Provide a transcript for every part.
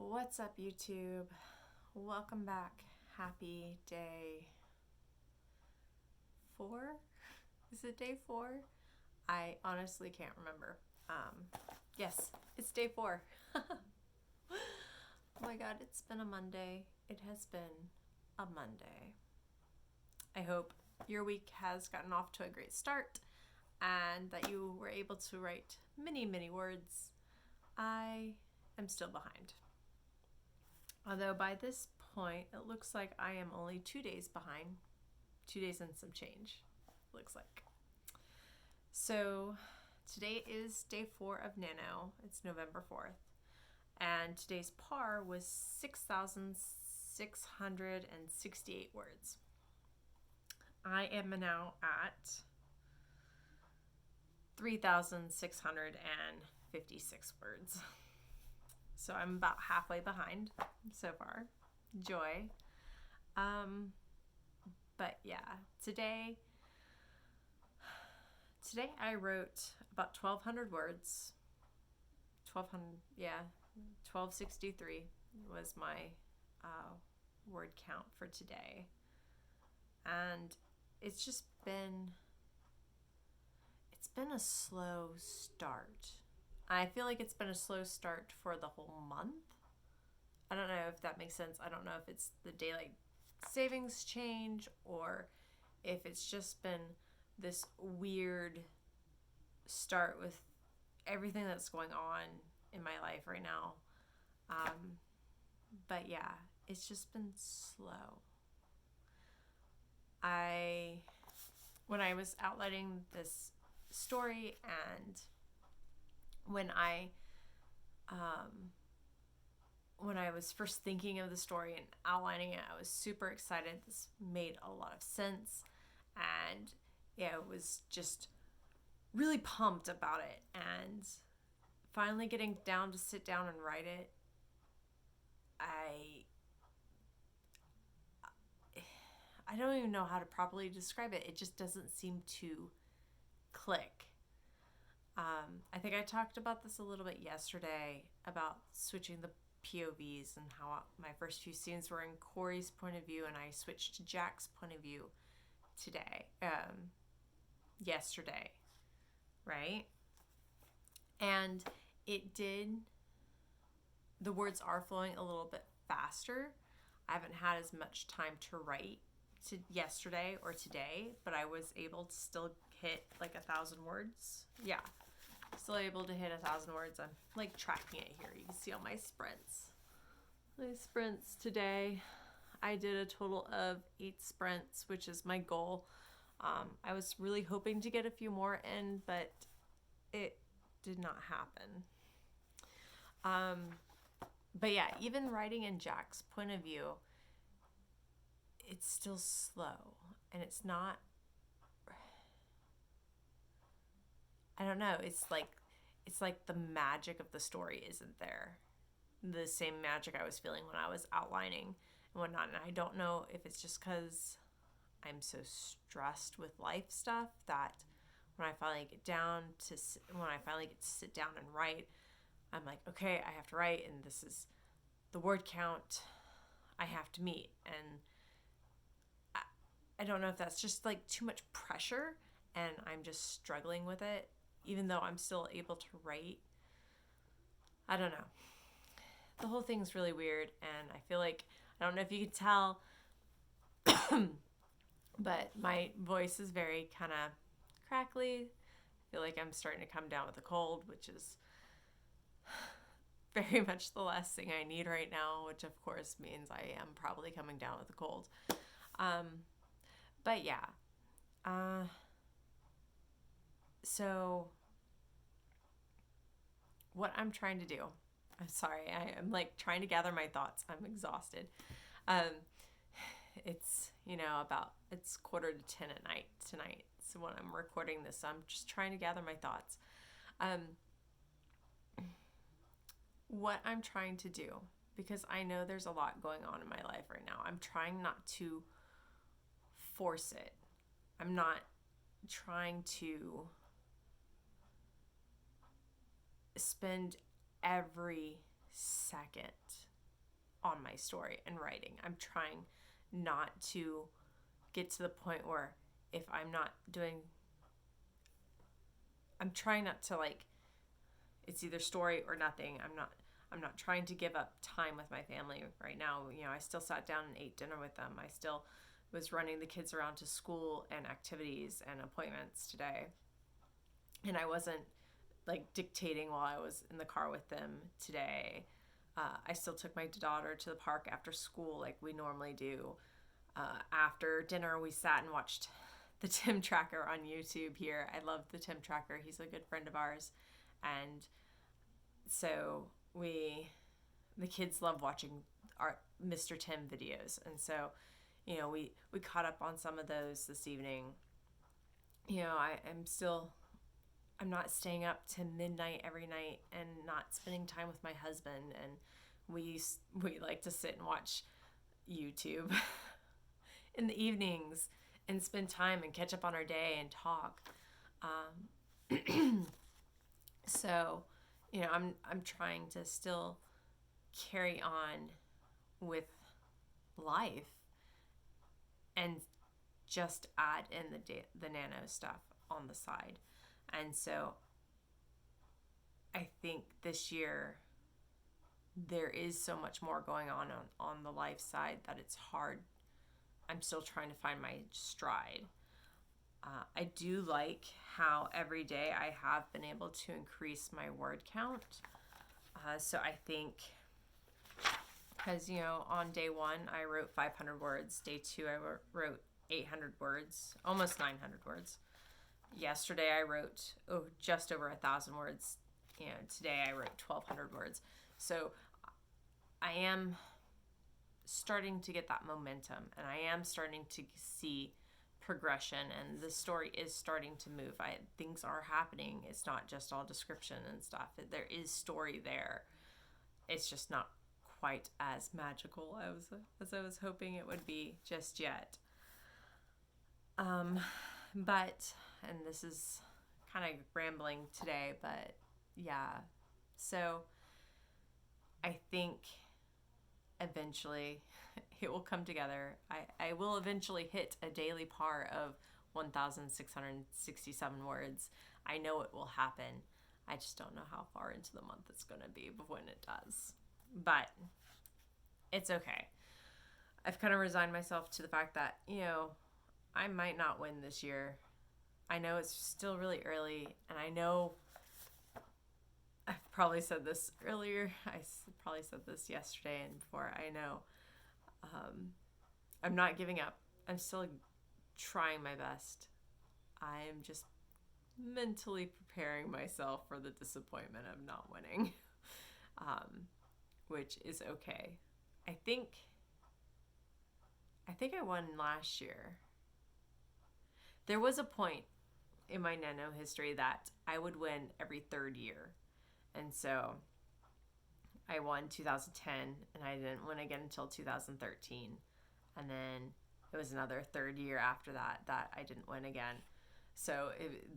What's up, YouTube? Welcome back. Happy day 4? Is it day 4? I honestly can't remember. Yes, it's day 4. Oh my god, it's been a Monday. It has been a Monday. I hope your week has gotten off to a great start and that you were able to write many words. I am still behind. Although by this point, it looks like I am only 2 days behind. 2 days and some change, looks like. So today is day 4 of NaNo. It's November 4th. And today's par was 6,668 words. I am now at 3,656 words. So I'm about halfway behind so far. Joy. But yeah, today I wrote about 1,200 words. 1,263 was my word count for today. And it's been a slow start. I feel like it's been a slow start for the whole month. I don't know if that makes sense. I don't know if it's the daylight savings change or if it's just been this weird start with everything that's going on in my life right now. But yeah, it's just been slow. When I was outlining this story and when I was first thinking of the story and outlining it, I was super excited. This made a lot of sense, and yeah, it was just really pumped about it. And finally getting down to sit down and write it, I don't even know how to properly describe it. It just doesn't seem to click. I think I talked about this a little bit yesterday about switching the POVs and how my first few scenes were in Corey's point of view and I switched to Jack's point of view yesterday, right? And the words are flowing a little bit faster. I haven't had as much time to write yesterday or today, but I was able to still hit like 1,000 words. Yeah. Still able to hit 1,000 words. I'm like tracking it here. You can see all my sprints. My sprints today, I did a total of 8 sprints, which is my goal. I was really hoping to get a few more in, but it did not happen. But yeah, even writing in Jack's point of view, it's still slow, and it's not, I don't know, it's like the magic of the story isn't there. The same magic I was feeling when I was outlining and whatnot. And I don't know if it's just because I'm so stressed with life stuff that when I finally get to sit down and write, I'm like, okay, I have to write, and this is the word count I have to meet. And I don't know if that's just like too much pressure and I'm just struggling with it, even though I'm still able to write. I don't know. The whole thing's really weird, and I feel like, I don't know if you can tell, but my voice is very kind of crackly. I feel like I'm starting to come down with a cold, which is very much the last thing I need right now, which of course means I am probably coming down with a cold. But yeah. So what I'm trying to do, I'm sorry, I'm like trying to gather my thoughts. I'm exhausted. It's, it's 9:45 at night tonight. So when I'm recording this, I'm just trying to gather my thoughts. What I'm trying to do, because I know there's a lot going on in my life right now, I'm trying not to force it. I'm not trying to spend every second on my story and writing. I'm trying not to get to the point where if I'm not doing, I'm trying not to like, it's either story or nothing. I'm not trying to give up time with my family right now. I still sat down and ate dinner with them. I still was running the kids around to school and activities and appointments today. And I wasn't like dictating while I was in the car with them today. I still took my daughter to the park after school like we normally do. After dinner, we sat and watched the Tim Tracker on YouTube here. I love the Tim Tracker. He's a good friend of ours. And so the kids love watching our Mr. Tim videos. And so, we caught up on some of those this evening. I'm not staying up to midnight every night and not spending time with my husband. And we like to sit and watch YouTube in the evenings and spend time and catch up on our day and talk. So, I'm trying to still carry on with life and just add in the nano stuff on the side. And so I think this year there is so much more going on the life side that it's hard. I'm still trying to find my stride. I do like how every day I have been able to increase my word count. So I think, because, on day 1, I wrote 500 words. Day 2, I wrote 800 words, almost 900 words. Yesterday, I wrote just over 1,000 words. Today, I wrote 1,200 words. So I am starting to get that momentum, and I am starting to see progression, and the story is starting to move. Things are happening. It's not just all description and stuff. There is story there. It's just not quite as magical as I was hoping it would be just yet. But, and this is kind of rambling today, but yeah. So I think eventually it will come together. I will eventually hit a daily par of 1,667 words. I know it will happen. I just don't know how far into the month it's going to be when it does. But it's okay. I've kind of resigned myself to the fact that, I might not win this year. I know it's still really early, and I know I've probably said this earlier. I probably said this yesterday and before. I know I'm not giving up. I'm still trying my best. I am just mentally preparing myself for the disappointment of not winning, which is okay. I think I won last year. There was a point in my NaNo history that I would win every third year. And so I won 2010, and I didn't win again until 2013. And then it was another third year after that I didn't win again. So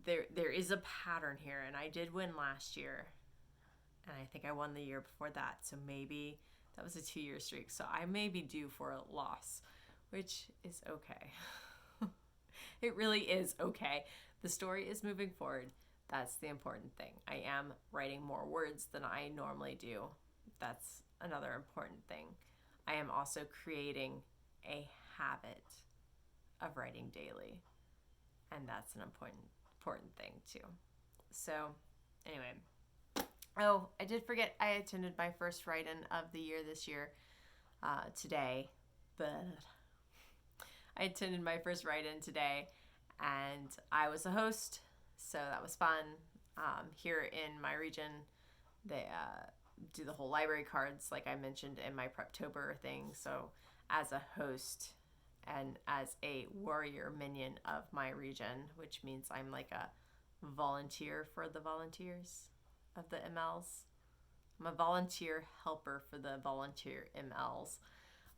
there is a pattern here, and I did win last year. And I think I won the year before that. So maybe that was a 2-year streak. So I may be due for a loss, which is okay. It really is okay. The story is moving forward. That's the important thing. I am writing more words than I normally do. That's another important thing. I am also creating a habit of writing daily. And that's an important thing too. So anyway. Oh, I did forget I attended my first write-in of the year this year today. But I attended my first write-in today, and I was a host, so that was fun. Here in my region, they do the whole library cards, like I mentioned in my Preptober thing. So as a host and as a warrior minion of my region, which means I'm like a volunteer for the volunteers of the MLs. I'm a volunteer helper for the volunteer MLs.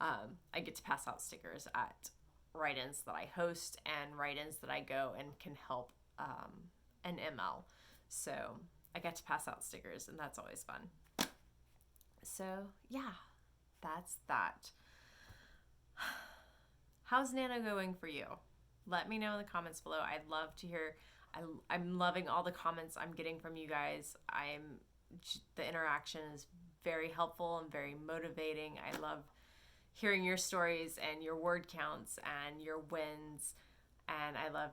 I get to pass out stickers at write-ins that I host and write-ins that I go and can help an ML. So I get to pass out stickers, and that's always fun. So yeah, that's that. How's Nano going for you? Let me know in the comments below. I'd love to hear. I'm loving all the comments I'm getting from you guys. The interaction is very helpful and very motivating. I love hearing your stories and your word counts and your wins, and I love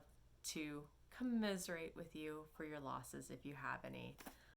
to commiserate with you for your losses if you have any.